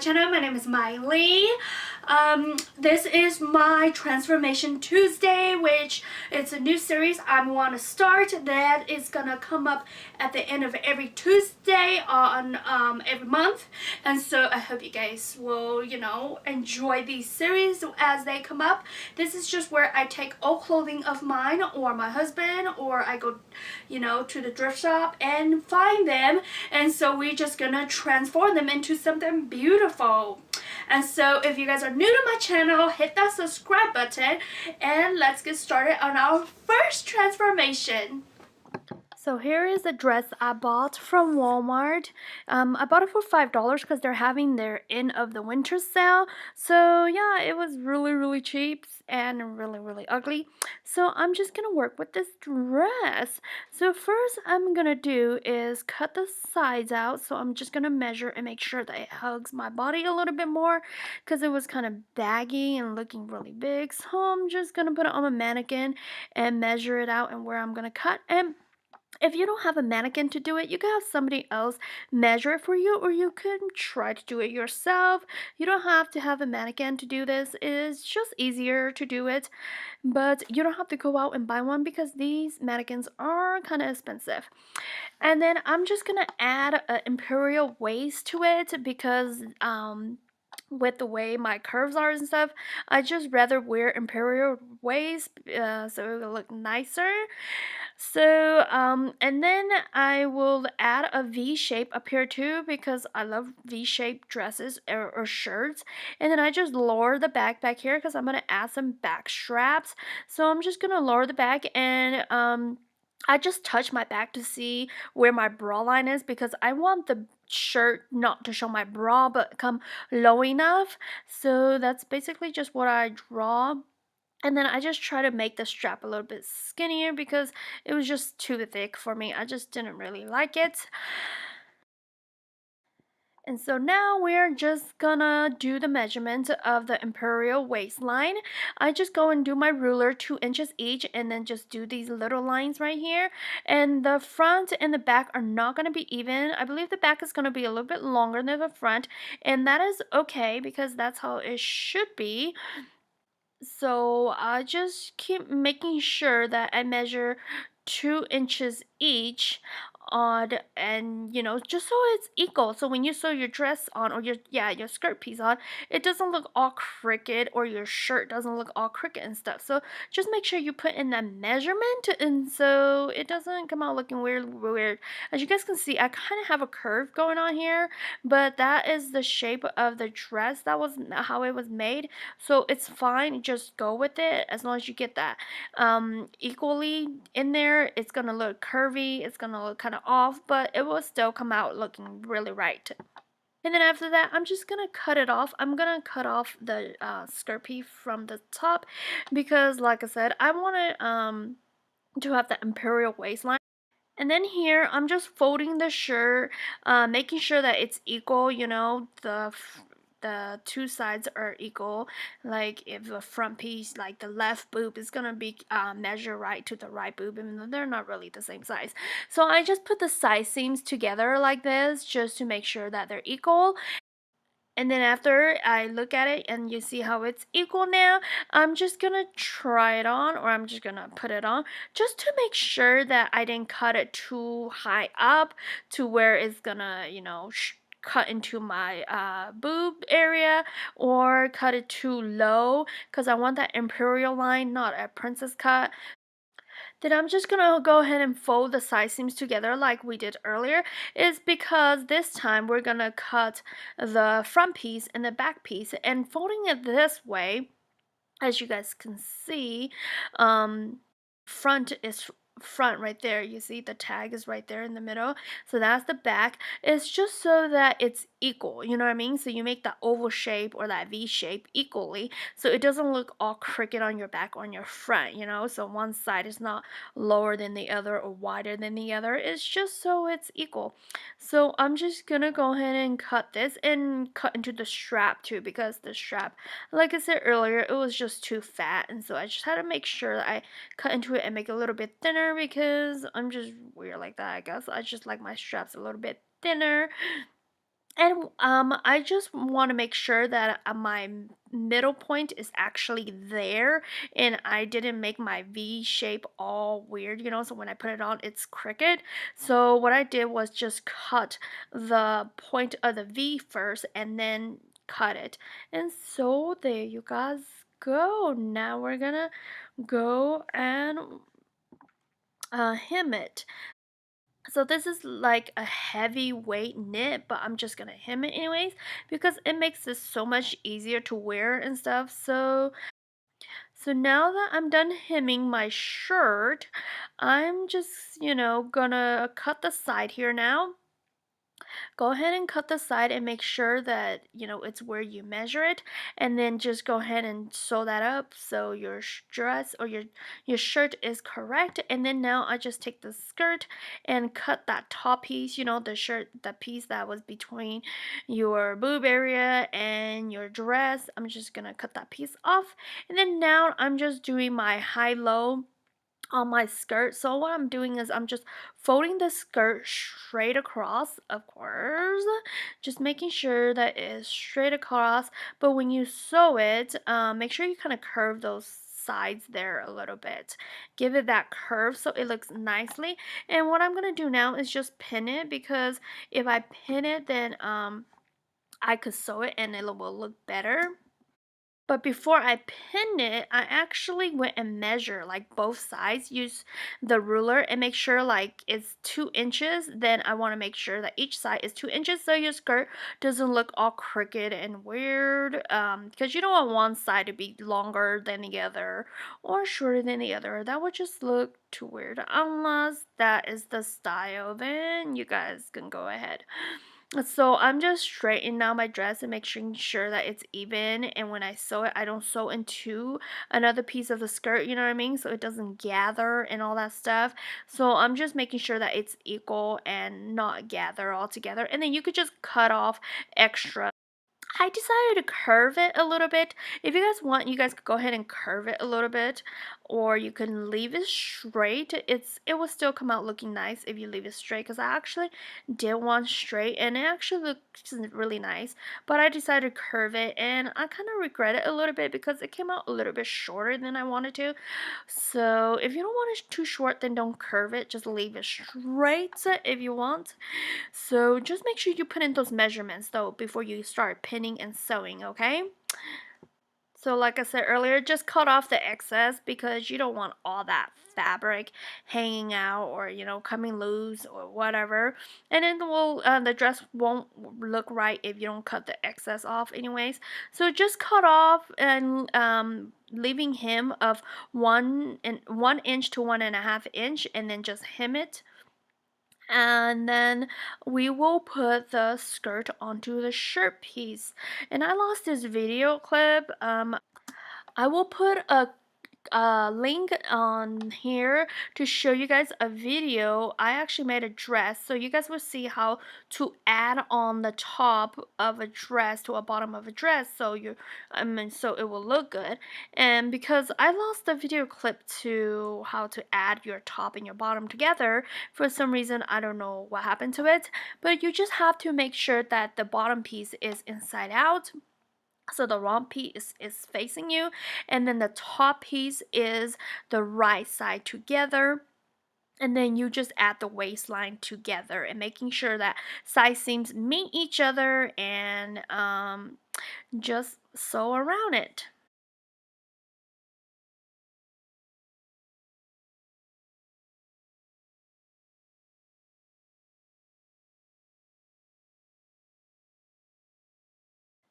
channel. My name is Miley. This is my Transformation Tuesday, which it's a new series I want to start that is gonna come up at the end of every Tuesday on every month. And so I hope you guys will, enjoy these series as they come up. This is just where I take old clothing of mine or my husband, or I go, to the thrift shop and find them. And so we're just gonna transform them into something beautiful. And so if you guys are new to my channel, hit that subscribe button and let's get started on our first transformation. So here is the dress I bought from Walmart. I bought it for $5 because they're having their end of the winter sale. So yeah, it was really cheap and really ugly. So I'm just gonna work with this dress. So first I'm gonna do is cut the sides out. So I'm just gonna measure and make sure that it hugs my body a little bit more because it was kind of baggy and looking really big. So I'm just gonna put it on a mannequin and measure it out and where I'm gonna cut. And if you don't have a mannequin to do it, you can have somebody else measure it for you, or you can try to do it yourself. You don't have to have a mannequin to do this. It's just easier to do it, but you don't have to go out and buy one because these mannequins are kind of expensive. And then I'm just gonna add an imperial waist to it because with the way my curves are and stuff, I just rather wear imperial waist so it'll look nicer. So and then I will add a V shape up here too because I love V-shaped dresses or shirts. And then I just lower the back here because I'm gonna add some back straps. So I'm just gonna lower the back and I just touch my back to see where my bra line is because I want the shirt not to show my bra but come low enough. So that's basically just what I draw. And then I just try to make the strap a little bit skinnier because it was just too thick for me. I just didn't really like it. And so now we're just gonna do the measurement of the imperial waistline. I just go and do my ruler 2 inches each and then just do these little lines right here. And the front and the back are not gonna be even. I believe the back is gonna be a little bit longer than the front, and that is okay because that's how it should be. So I just keep making sure that I measure 2 inches each on, and just so it's equal, so when you sew your dress on or your skirt piece on, it doesn't look all crooked, or your shirt doesn't look all crooked and stuff. So just make sure you put in that measurement and so it doesn't come out looking weird. As you guys can see, I kind of have a curve going on here, but that is the shape of the dress. That was how it was made, so it's fine. Just go with it as long as you get that equally in there. It's gonna look curvy, it's gonna look kind of off, but it will still come out looking really right. And then after that, I'm just gonna cut it off. I'm gonna cut off the skirt piece from the top because, like I said, I want it to have the imperial waistline. And then here, I'm just folding the shirt, making sure that it's equal, the two sides are equal. Like if the front piece, like the left boob is gonna be measure right to the right boob, even though they're not really the same size. So I just put the side seams together like this just to make sure that they're equal. And then after I look at it and you see how it's equal now, I'm just gonna try it on, or I'm just gonna put it on just to make sure that I didn't cut it too high up to where it's gonna, cut into my boob area, or cut it too low because I want that imperial line, not a princess cut. Then I'm just gonna go ahead and fold the side seams together like we did earlier, is because this time we're gonna cut the front piece and the back piece, and folding it this way, as you guys can see, front is front right there. You see the tag is right there in the middle, so that's the back. It's just so that it's equal, you know what I mean? So you make that oval shape or that V shape equally, so it doesn't look all crooked on your back or on your front, so one side is not lower than the other or wider than the other. It's just so it's equal. So I'm just gonna go ahead and cut this and cut into the strap too, because the strap, like I said earlier, it was just too fat, and so I just had to make sure that I cut into it and make it a little bit thinner because I'm just weird like that, I guess. I just like my straps a little bit thinner. And I just want to make sure that my middle point is actually there and I didn't make my V shape all weird, so when I put it on, it's crooked. So what I did was just cut the point of the V first and then cut it. And so there you guys go. Now we're gonna go and hem it. So this is like a heavyweight knit, but I'm just gonna hem it anyways because it makes this so much easier to wear and stuff. So now that I'm done hemming my shirt, I'm just, gonna cut the side here now. Go ahead and cut the side and make sure that it's where you measure it, and then just go ahead and sew that up so your dress or your shirt is correct. And then now I just take the skirt and cut that top piece, the piece that was between your boob area and your dress. I'm just gonna cut that piece off, and then now I'm just doing my high-low on my skirt. So what I'm doing is I'm just folding the skirt straight across, of course, just making sure that it's straight across. But when you sew it, make sure you kind of curve those sides there a little bit. Give it that curve so it looks nicely. And what I'm gonna do now is just pin it, because if I pin it, then I could sew it and it will look better. But before I pinned it, I actually went and measured like both sides. Use the ruler and make sure like it's 2 inches. Then I want to make sure that each side is 2 inches so your skirt doesn't look all crooked and weird. Because you don't want one side to be longer than the other or shorter than the other. That would just look too weird. Unless that is the style, then you guys can go ahead. So I'm just straightening out my dress and making sure that it's even, and when I sew it, I don't sew into another piece of the skirt, you know what I mean, so it doesn't gather and all that stuff. So I'm just making sure that it's equal and not gather all together, and then you could just cut off extra. I decided to curve it a little bit. If you guys want, you guys could go ahead and curve it a little bit, or you can leave it straight. It will still come out looking nice if you leave it straight, because I actually did one straight and it actually looks really nice. But I decided to curve it, and I kind of regret it a little bit because it came out a little bit shorter than I wanted to. So if you don't want it too short, then don't curve it. Just leave it straight if you want. So just make sure you put in those measurements though before you start pinning and sewing, okay? So like I said earlier, just cut off the excess because you don't want all that fabric hanging out or coming loose or whatever. And then the dress won't look right if you don't cut the excess off anyways. So just cut off and leaving hem of 1 inch to 1.5 inch, and then just hem it, and then we will put the skirt onto the shirt piece. And I lost this video clip. I will put a link on here to show you guys a video. I actually made a dress, so you guys will see how to add on the top of a dress to a bottom of a dress, so so it will look good. And because I lost the video clip to how to add your top and your bottom together, for some reason I don't know what happened to it, but you just have to make sure that the bottom piece is inside out, so the wrong piece is facing you, and then the top piece is the right side together. And then you just add the waistline together and making sure that side seams meet each other, and just sew around it.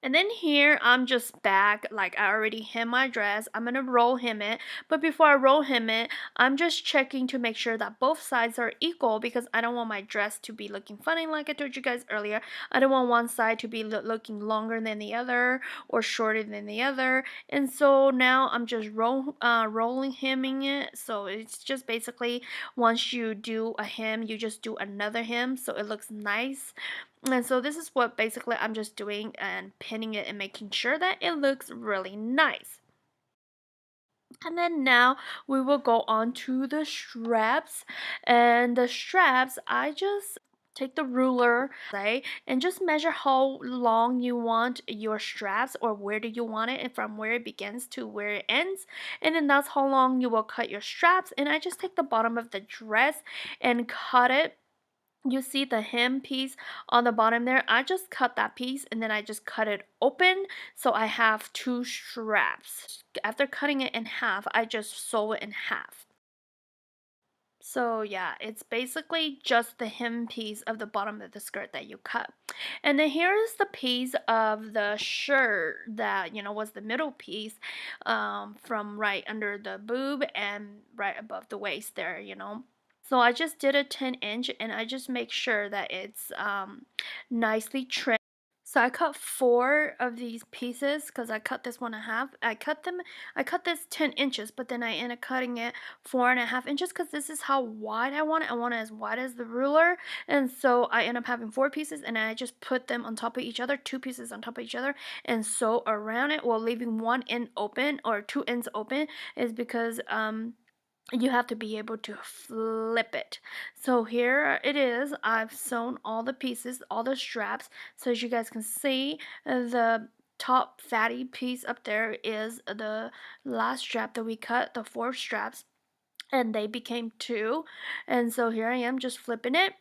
And then here, I'm just back, like I already hem my dress. I'm gonna roll hem it, but before I roll hem it, I'm just checking to make sure that both sides are equal, because I don't want my dress to be looking funny like I told you guys earlier. I don't want one side to be looking longer than the other or shorter than the other. And so now I'm just rolling hemming it. So it's just basically, once you do a hem, you just do another hem so it looks nice. And so this is what basically I'm just doing, and pinning it and making sure that it looks really nice. And then now we will go on to the straps. And the straps, I just take the ruler, and just measure how long you want your straps, or where do you want it, and from where it begins to where it ends, and then that's how long you will cut your straps. And I just take the bottom of the dress and cut it. You see the hem piece on the bottom there? I just cut that piece and then I just cut it open, so I have two straps. After cutting it in half, I just sew it in half. So yeah, it's basically just the hem piece of the bottom of the skirt that you cut. And then here's the piece of the shirt that, was the middle piece, from right under the boob and right above the waist there. So I just did a 10-inch, and I just make sure that it's nicely trimmed. So I cut four of these pieces because I cut this one in half. I cut this 10 inches, but then I ended up cutting it 4.5 inches because this is how wide I want it. I want it as wide as the ruler. And so I end up having four pieces, and I just put them on top of each other, two pieces on top of each other, and sew around it while leaving one end open, or two ends open, is because you have to be able to flip it. So here it is. I've sewn all the pieces, all the straps. So as you guys can see, the top fatty piece up there is the last strap that we cut, the four straps, and they became two. And so here I am just flipping it.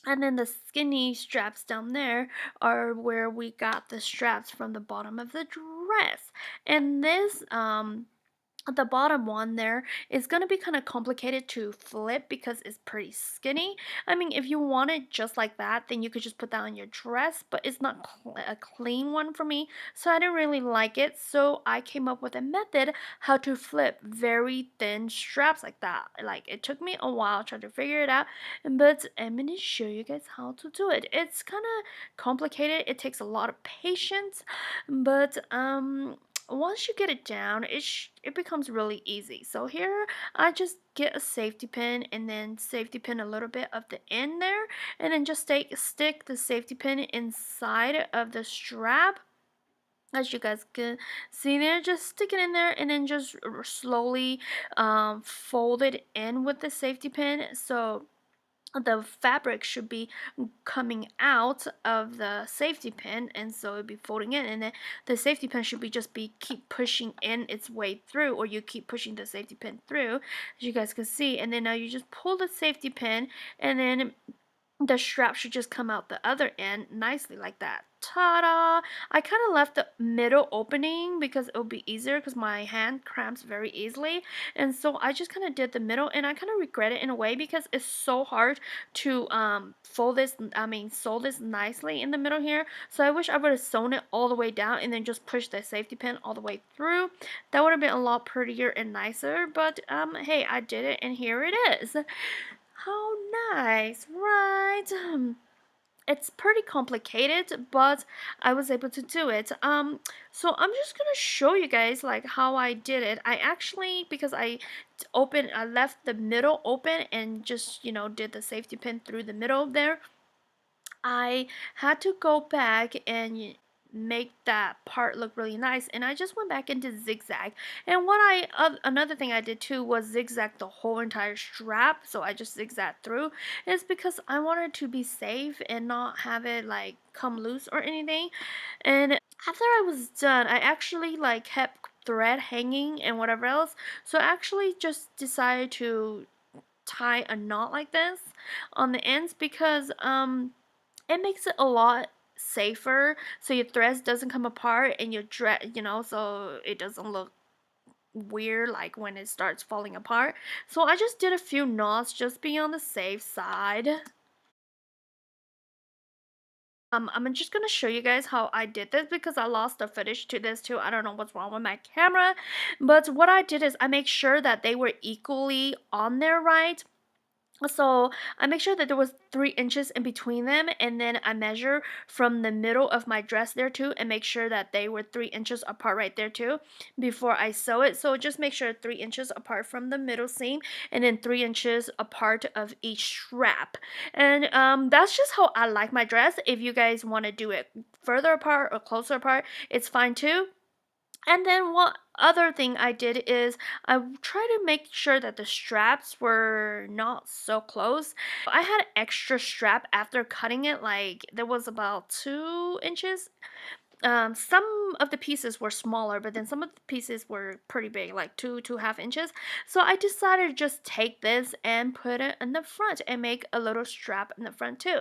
And then the skinny straps down there are where we got the straps from the bottom of the dress. And this the bottom one there is going to be kind of complicated to flip because it's pretty skinny. I mean, if you want it just like that, then you could just put that on your dress, but it's not a clean one for me, so I didn't really like it. So I came up with a method how to flip very thin straps like that. Like, it took me a while trying to figure it out, but I'm going to show you guys how to do it. It's kind of complicated. It takes a lot of patience, but once you get it down, it becomes really easy. So here I just get a safety pin, and then safety pin a little bit of the end there, and then just stick the safety pin inside of the strap. As you guys can see there, just stick it in there, and then just slowly fold it in with the safety pin. So the fabric should be coming out of the safety pin, and so it'll be folding in, and then the safety pin should be keep pushing in its way through, or you keep pushing the safety pin through, as you guys can see. And then now you just pull the safety pin, and then the strap should just come out the other end nicely like that. Ta-da! I kind of left the middle opening because it would be easier, because my hand cramps very easily, and so I just kind of did the middle, and I kind of regret it in a way because it's so hard to sew this nicely in the middle here. So I wish I would have sewn it all the way down and then just pushed the safety pin all the way through. That would have been a lot prettier and nicer, but hey, I did it, and here it is. How nice, right? It's pretty complicated, but I was able to do it. So I'm just gonna show you guys like how I did it. I actually, because I left the middle open and just, did the safety pin through the middle there, I had to go back and make that part look really nice, and I just went back into zigzag. And another thing I did too was zigzag the whole entire strap. So I just zigzagged through, is because I wanted to be safe and not have it like come loose or anything. And after I was done, I actually like kept thread hanging and whatever else, so I actually just decided to tie a knot like this on the ends, because it makes it a lot safer, so your threads doesn't come apart, and your dress, so it doesn't look weird like when it starts falling apart. So I just did a few knots, just be on the safe side. I'm just gonna show you guys how I did this, because I lost the footage to this too. I don't know what's wrong with my camera, but what I did is I make sure that they were equally on there, right? So I make sure that there was 3 inches in between them, and then I measure from the middle of my dress there too, and make sure that they were 3 inches apart right there too before I sew it. So just make sure 3 inches apart from the middle seam, and then 3 inches apart of each strap. And that's just how I like my dress. If you guys want to do it further apart or closer apart, it's fine too. And then what other thing I did is I try to make sure that the straps were not so close. I had extra strap after cutting it, like there was about 2 inches. Some of the pieces were smaller, but then some of the pieces were pretty big, like 2.5 inches. So I decided to just take this and put it in the front and make a little strap in the front too.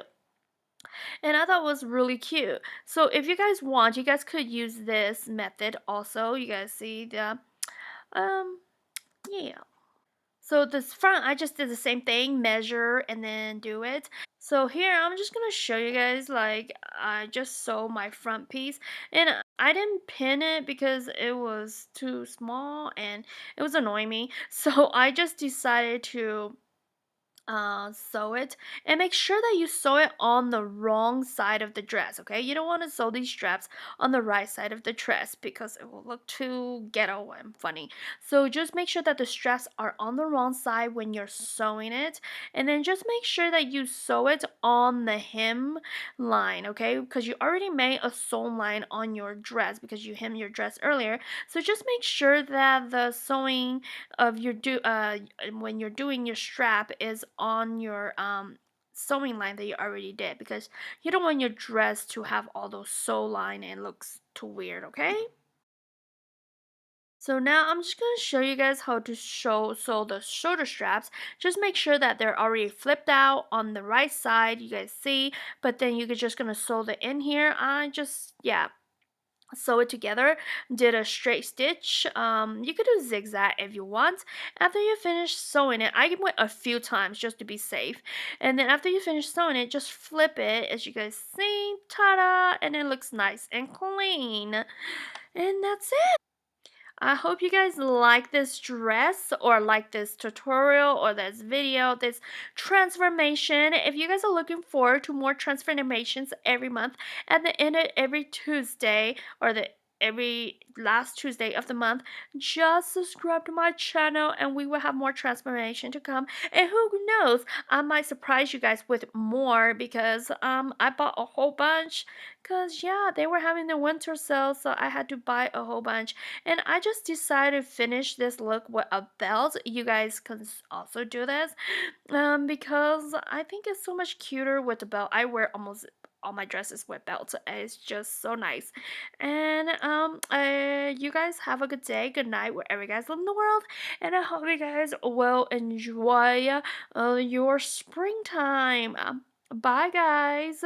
And I thought it was really cute. So if you guys want, you guys could use this method also. You guys see the um yeah. So this front, I just did the same thing, measure and then do it. So here, I'm just gonna show you guys, like, I just sewed my front piece. And I didn't pin it because it was too small and it was annoying me. So I just decided to sew it, and make sure that you sew it on the wrong side of the dress. Okay, you don't want to sew these straps on the right side of the dress because it will look too ghetto and funny. So just make sure that the straps are on the wrong side when you're sewing it, and then just make sure that you sew it on the hem line. Okay, because you already made a sewn line on your dress because you hemmed your dress earlier. So just make sure that the sewing of your when you're doing your strap is on your sewing line that you already did, because you don't want your dress to have all those sew line and looks too weird. Okay, so now I'm just going to show you guys how to sew the shoulder straps. Just make sure that they're already flipped out on the right side, you guys see, but then you're just going to sew the in here. I just, yeah, sew it together, did a straight stitch. You could do zigzag if you want. After you finish sewing it, I went a few times just to be safe, and then after you finish sewing it, just flip it, as you guys see, ta-da, and it looks nice and clean, and that's it. I hope you guys like this dress, or like this tutorial, or this video, this transformation. If you guys are looking forward to more transformations every month, at the end of every Tuesday, or the every last Tuesday of the month, just subscribe to my channel and we will have more transformation to come. And who knows, I might surprise you guys with more, because I bought a whole bunch, because yeah, they were having the winter sale, so I had to buy a whole bunch. And I just decided to finish this look with a belt. You guys can also do this, because I think it's so much cuter with the belt. I wear almost all my dresses with belts. It's just so nice. And you guys have a good day, good night, wherever you guys live in the world. And I hope you guys will enjoy your springtime. Bye, guys.